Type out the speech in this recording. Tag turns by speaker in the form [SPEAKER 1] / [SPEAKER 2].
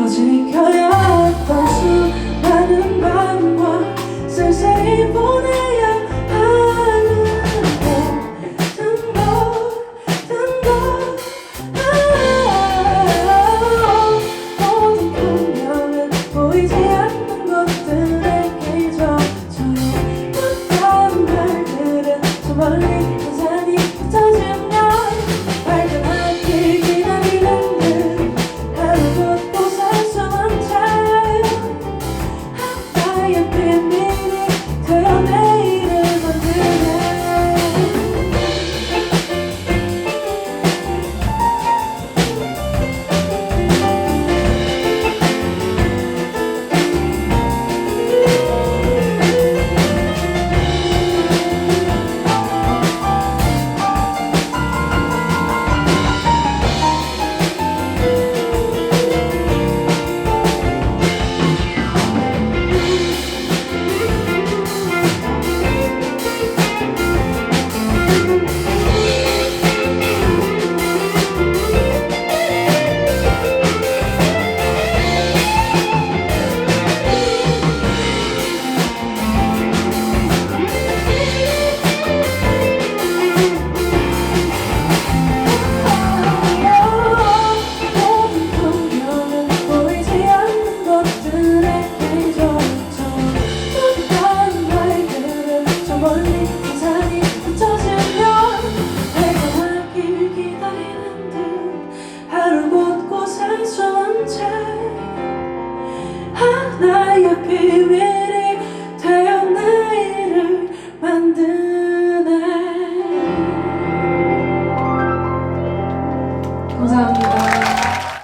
[SPEAKER 1] 지켜야 했던 수많은 밤과 쓸쓸히 보내야 하는 모든 것 모든 분명은 보이지 않는 것들에게 저처럼 못한 말들은 저 멀리 산산이 흩어지면 발견하길 기다리는 듯 하루도 또 살 수만 차요. 하나의 비밀이 되어 내일을 만드네. 모든 풍경은 보이지 않는 것들에게 저처럼 못한 말들은 저 멀리